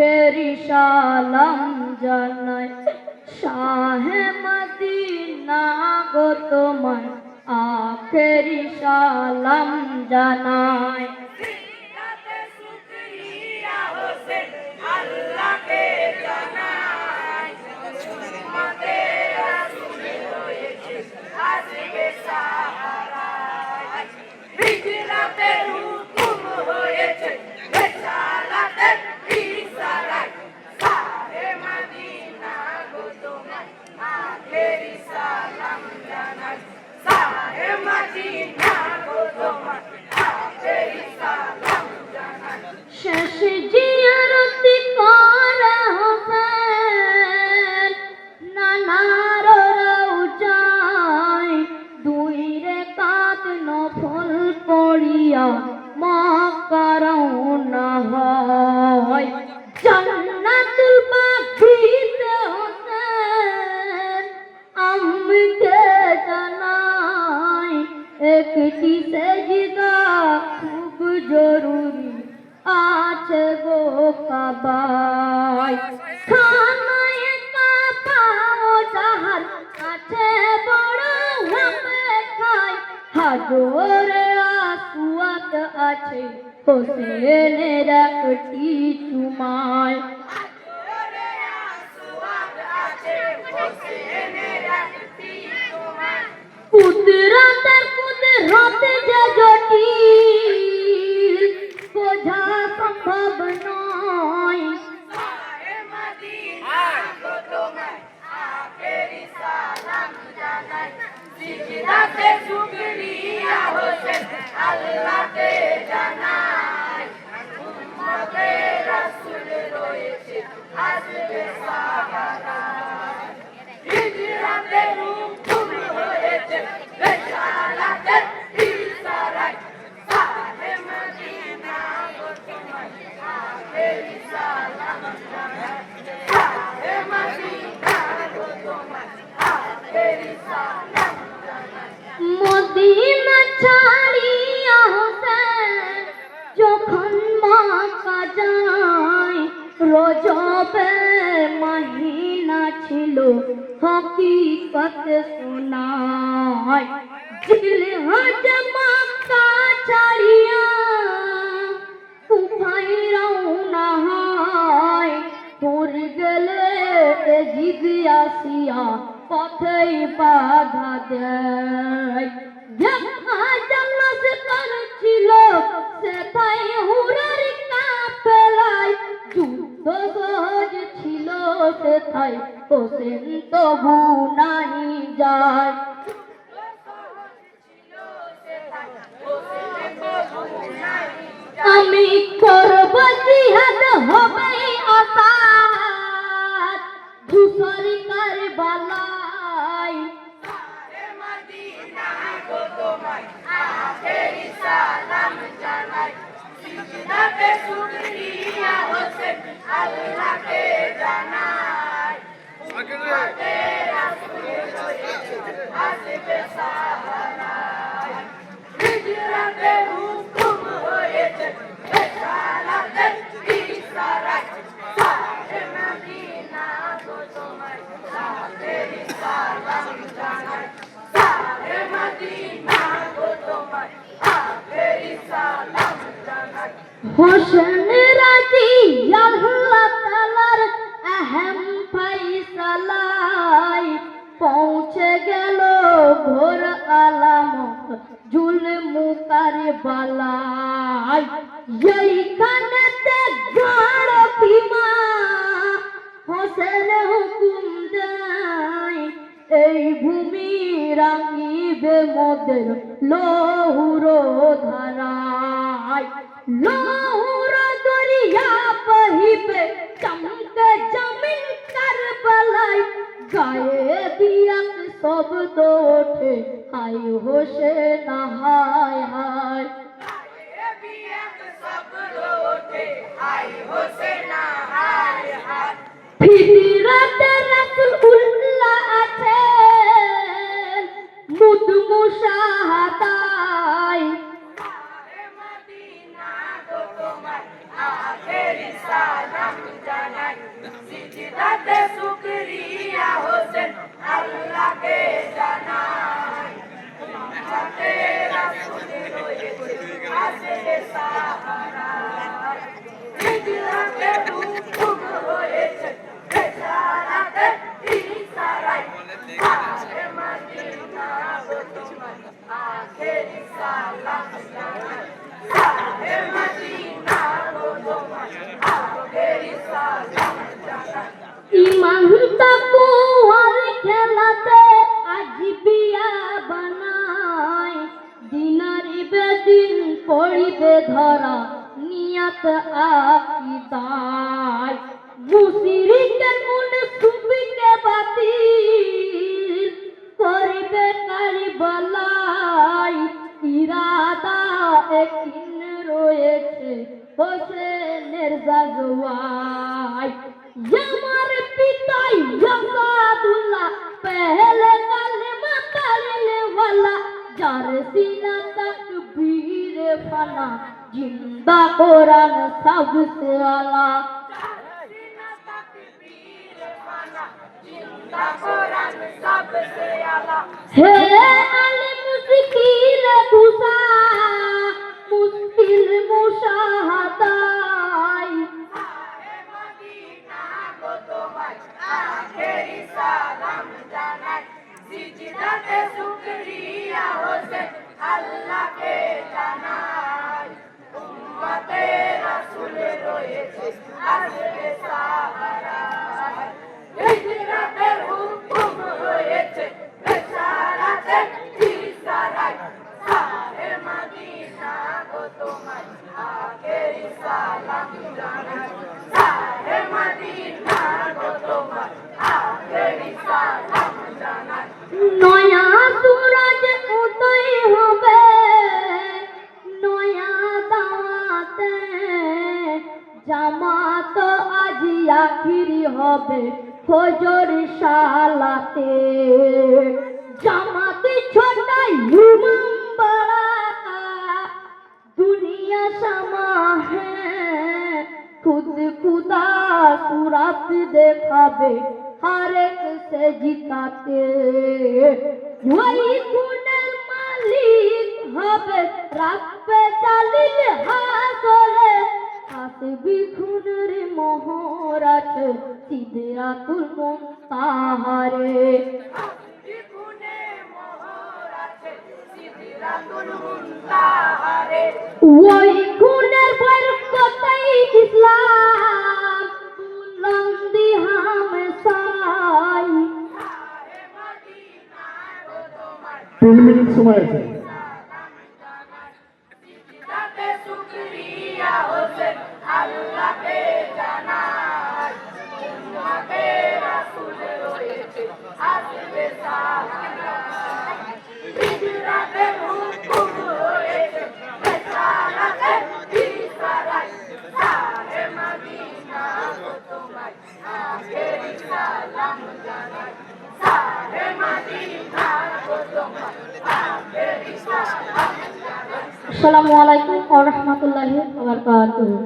আখেরি সালাম জানাই শাহে মদিনা গো তোমায় আখেরি সালাম জানাই আল্লাহকে জানাই তোমাদের রাসূল হয়েছে আসবে সাহারায় হিজরাতের হুকুম হয়েছে রিসালাতের ইশারায় শাহে মদিনা গো তোমায় আখেরি সালাম জানাই শাহে মদিনা গো তোমায় আখেরি সালাম জানাই শেষ জিয়ারত করে হোসেন নানার রওজায় দুই রাকাত নফল পড়িয়া মক্কা রওনা হয় জান্নাতুল বাকিতে হোসেন আমকে জানাই একটি সেজদা খুব জরুরি আছে গো কাবায় খানায় কাবা ও জাহান আছে বড় হবে খাই হাজরে আসওয়াদ আছে হোসেনের একটি চুমায় হাজরে আসওয়াদ আছে হোসেনের একটি চুমায় কুদরতের কুদরত যে জটিল বোঝা সম্ভব নয় শাহে মদিনা গো তোমায় আখেরি সালাম জানাই সিজদাতে শুকরিয়া হোসেন আল্লাহকে জানাই উম্মতের রাসূল রয়েছে আসবে সাহারায় হিজরাতের হুকুম হয়েছে রিসালাতের ইশারায় শাহে মদিনা গো তোমায় আখেরি সালাম জানাই শাহে মদিনা গো তোমায় আখেরি সালাম জানাই মদিনা ছাড়িয়া হোসেন যখন মক্কা যায় রজবে মহিনা ছিল হকিকত শোনায় জিলহজ মক্কা ছাড়িয়া কুফায় রওনা হয় পুর গেলে জিদ আসিয়া পথেই বাধা দেয় জান্নাত করছিল সেটাই হুরার কাফেলায় যুদ্ধ সহজ ছিল সেটাই হোসেন তবু নাই যায় আমি করব জিহাদ হবে আসাদ ধূসর কারবালায় শাহে মদিনা গো তোমায় আখেরি সালাম জানাই সিজদাতে শুকরিয়া হোসেন আল্লাহকে জানাই উম্মতের রাসূল রয়েছে আসবে সাহারায় হিজরাতের হুকুম হয়েছে রিসালাতের ইশারায় শাহে মদিনা গো তোমায় আখেরি সালাম জানাই শাহে মদিনা গো তোমায় আখেরি সালাম জানাই হোসেন রাজি আল্লাহ তাআলার আহম ফয়সালায় পৌঁছে গেল ঘোর আলামত জুলম কারবালায় এইখানেতে গাঢ় ভীমা হোসেন হুকুম দেয় এই ভূমি রাঙিবে মোদের লৌর ধারায় লৌর দরিয়া বহিবে চমকে জমিন কারবালায় গায়ে দিয়াক শব্দ ওঠে হায় হোসেন হায় হায় গায়ে বিয়াক শব্দ ওঠে হায় হোসেন হায় হায় ফিরাতে রাসূলুল্লাহ আছেন মুদ মুশাহাদায় শাহে মদিনা গো তোমায় আখেরি সালাম জানাই সীমান্ত কুয়ার খেলাতে আজ বিয়া বানাই দিনারি বেদিন পড়িবে ধরা নিয়ত আকিদায় মুশরিকের মন সুবিকে বাতিল করিবে কারবালায় ইরাদা একদিন রয়েছে হোসেনের জাজওয়ায় আমার পিতাই জামাদুল্লাহ পহলে কালেমা পড়নে वाला যার সিনা তাকবীর ফানা জিন্দা কোরআন সবসে আলা सीना तकबीर फाना जिंदा कुरान सबसे आला হে আলে মুশকিল কুসা মুশকিল মুশাহাদাই सारे मदीना को तुम्हारे आखिरी सलाम जानाई सिजदाते शुक्रिया होसे अल्लाह के जानाई उम्मते रसूल রয়েছে আসবে সাহারা হিজরতের হুকুম রয়েছে বেশারাতে ইশারায় সারে মদিনা গো তোমায় আখেরি সালাম জানাই সারে মদিনা গো তোমায় আখেরি সালাম জানাই নয়া সূরজ উদয় হবে নয়া দাওয়াতে জামাত আজ আখিরি হবে ফজর সালাতে জামাত ছোটাই ইমাম বড়া दुनिया समा है खुद खुदा सूरत देखाबे हर एक से जिताते वही गुणेर मालिक হবে রাখবে চালিল হাসরে হাসবি খুনের মোহর আছে সিদরাতুল মুনতাহারে জীবনে মোহর আছে সিদরাতুল মুনতাহারে ওই গুণের বরকতাই ইসলাম বুলন্দি হামেশাই সারে মদিনা গো তোমায় 3 মিনিট সময় আছে সালাম জানাই সিজদাতে শুকরিয়া হোসে আল্লাহকে জানাই উম্মতে রাসূল রয়েছে আসবে সাহারা হিজরতের হুকুম রয়েছে বেশারাতে ইশারায় সারে মদিনা গো তোমায় আখেরি সালাম জানাই সারে মদিনা গো তোমায় আখেরি সালাম জানাই আসসালামু আলাইকুম ওয়া রাহমাতুল্লাহি ওয়া বারাকাতুহু